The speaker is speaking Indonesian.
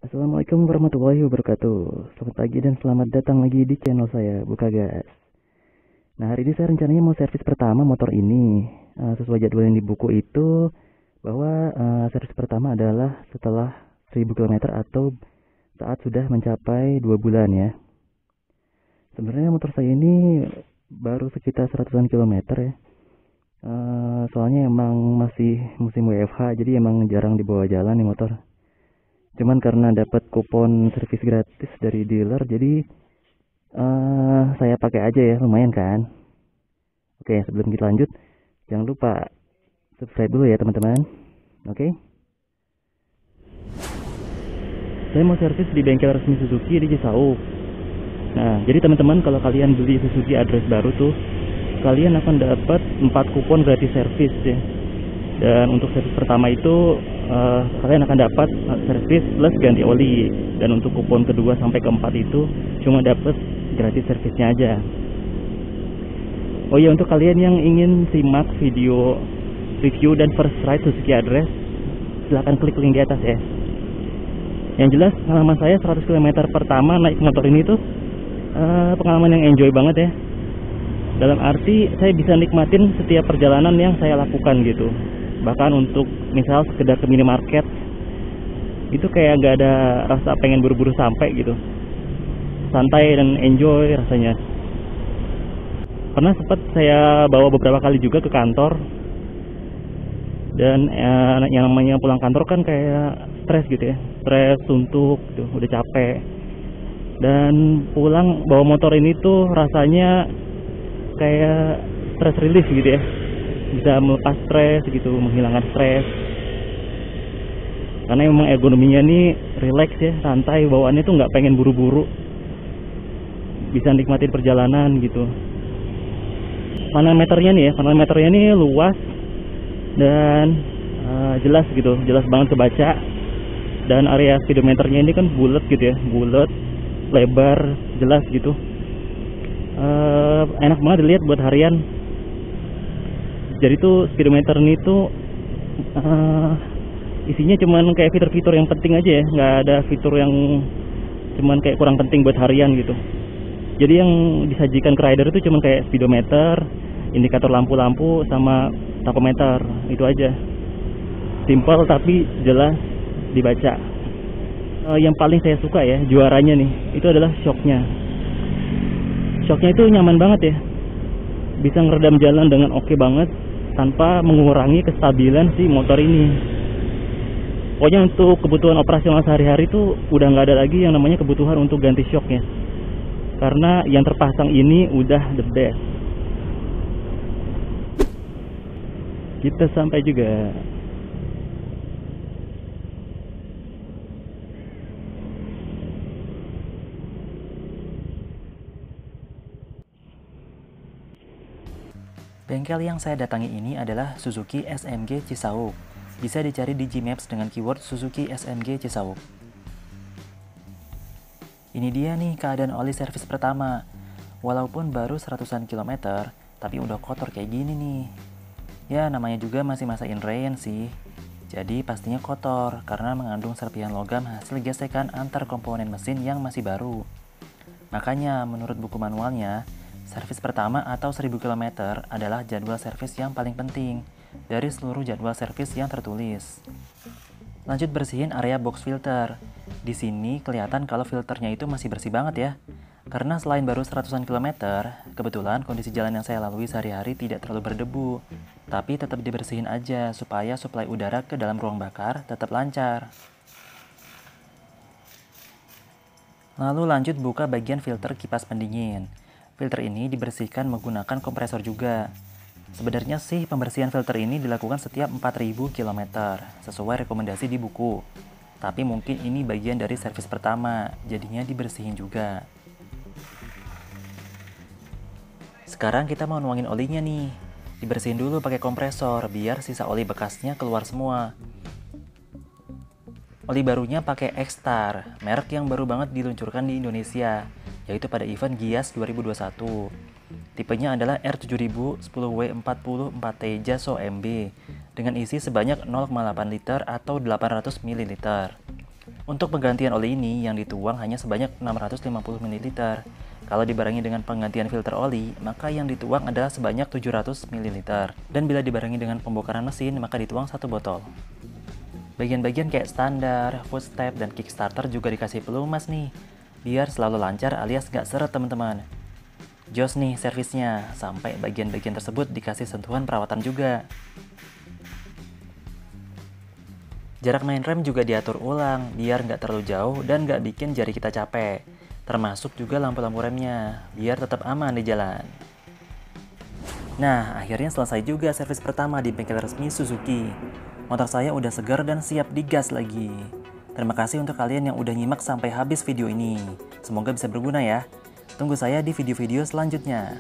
Assalamualaikum warahmatullahi wabarakatuh. Selamat pagi dan selamat datang lagi di channel saya, Buka Gas. Nah, hari ini saya rencananya mau servis pertama motor ini. Sesuai jadwal yang di buku itu, bahwa servis pertama adalah setelah 1000 km atau saat sudah mencapai 2 bulan ya. Sebenarnya motor saya ini baru sekitar 100-an kilometer ya. Soalnya emang masih musim WFH, jadi emang jarang dibawa jalan nih motor. Cuman karena dapat kupon servis gratis dari dealer, jadi saya pakai aja ya, lumayan kan. Oke, sebelum kita lanjut, jangan lupa subscribe dulu ya teman-teman. Oke. Saya mau servis di bengkel resmi Suzuki di Cisauk. Nah, jadi teman-teman kalau kalian beli Suzuki address baru tuh, kalian akan dapat 4 kupon gratis servis ya. Dan untuk servis pertama itu kalian akan dapat servis plus ganti oli. Dan untuk kupon kedua sampai keempat itu cuma dapat gratis servisnya aja. Oh iya, untuk kalian yang ingin simak video review dan first ride Suzuki address, silahkan klik link di atas ya. Yang jelas pengalaman saya 100 km pertama naik motor ini tuh pengalaman yang enjoy banget ya. Dalam arti saya bisa nikmatin setiap perjalanan yang saya lakukan gitu. Bahkan untuk misal sekedar ke minimarket itu kayak gak ada rasa pengen buru-buru sampai gitu. Santai dan enjoy rasanya. Pernah sempat saya bawa beberapa kali juga ke kantor. Dan yang namanya pulang kantor kan kayak stres gitu ya. Stres, suntuk, gitu, udah capek. Dan pulang bawa motor ini tuh rasanya kayak stress relief gitu ya, bisa melepas stres gitu, menghilangkan stres karena memang ergonominya nih relax ya, santai, bawaannya tuh nggak pengen buru-buru, bisa nikmatin perjalanan gitu. Manometernya nih luas dan jelas gitu, jelas banget kebaca. Dan area speedometernya ini kan bulat gitu ya, bulat, lebar, jelas gitu. Enak banget dilihat buat harian. Jadi tuh speedometer ini tuh isinya cuman kayak fitur-fitur yang penting aja ya, nggak ada fitur yang cuman kayak kurang penting buat harian gitu. Jadi yang disajikan ke rider itu cuman kayak speedometer, indikator lampu-lampu, sama tachometer, itu aja. Simple tapi jelas dibaca. Yang paling saya suka ya, juaranya nih, itu adalah shocknya. Shocknya itu nyaman banget ya, bisa ngeredam jalan dengan oke banget tanpa mengurangi kestabilan si motor ini. Pokoknya untuk kebutuhan operasional sehari-hari itu udah nggak ada lagi yang namanya kebutuhan untuk ganti shocknya, karena yang terpasang ini udah the best. Kita sampai juga. Bengkel yang saya datangi ini adalah Suzuki SMG Cisauk. Bisa dicari di Gmaps dengan keyword Suzuki SMG Cisauk. Ini dia nih keadaan oli servis pertama. Walaupun baru 100-an kilometer, tapi udah kotor kayak gini nih. Ya namanya juga masih masa in rain sih. Jadi pastinya kotor karena mengandung serpihan logam hasil gesekan antar komponen mesin yang masih baru. Makanya menurut buku manualnya, servis pertama atau 1000 km adalah jadwal servis yang paling penting dari seluruh jadwal servis yang tertulis. Lanjut bersihin area box filter. Di sini kelihatan kalau filternya itu masih bersih banget ya. Karena selain baru 100-an kilometer, kebetulan kondisi jalan yang saya lalui sehari-hari tidak terlalu berdebu. Tapi tetap dibersihin aja supaya suplai udara ke dalam ruang bakar tetap lancar. Lalu lanjut buka bagian filter kipas pendingin. Filter ini dibersihkan menggunakan kompresor juga. Sebenarnya sih pembersihan filter ini dilakukan setiap 4000 km, sesuai rekomendasi di buku. Tapi mungkin ini bagian dari servis pertama, jadinya dibersihin juga. Sekarang kita mau nuangin olinya nih. Dibersihin dulu pakai kompresor, biar sisa oli bekasnya keluar semua. Oli barunya pakai X-Star, merek yang baru banget diluncurkan di Indonesia, yaitu pada event Gias 2021. Tipenya adalah R7000-10W44T Jaso MB dengan isi sebanyak 0,8 liter atau 800 ml. Untuk penggantian oli ini yang dituang hanya sebanyak 650 ml. Kalau dibarengi dengan penggantian filter oli, maka yang dituang adalah sebanyak 700 ml. Dan bila dibarengi dengan pembongkaran mesin, maka dituang 1 botol. Bagian-bagian kayak standar, footstep, dan kickstarter juga dikasih pelumas nih, biar selalu lancar alias gak seret teman-teman. Jos nih servisnya, sampai bagian-bagian tersebut dikasih sentuhan perawatan juga. Jarak main rem juga diatur ulang, biar nggak terlalu jauh dan nggak bikin jari kita capek. Termasuk juga lampu-lampu remnya, biar tetap aman di jalan. Nah, akhirnya selesai juga servis pertama di bengkel resmi Suzuki. Motor saya udah segar dan siap digas lagi. Terima kasih untuk kalian yang udah nyimak sampai habis video ini. Semoga bisa berguna ya. Tunggu saya di video-video selanjutnya.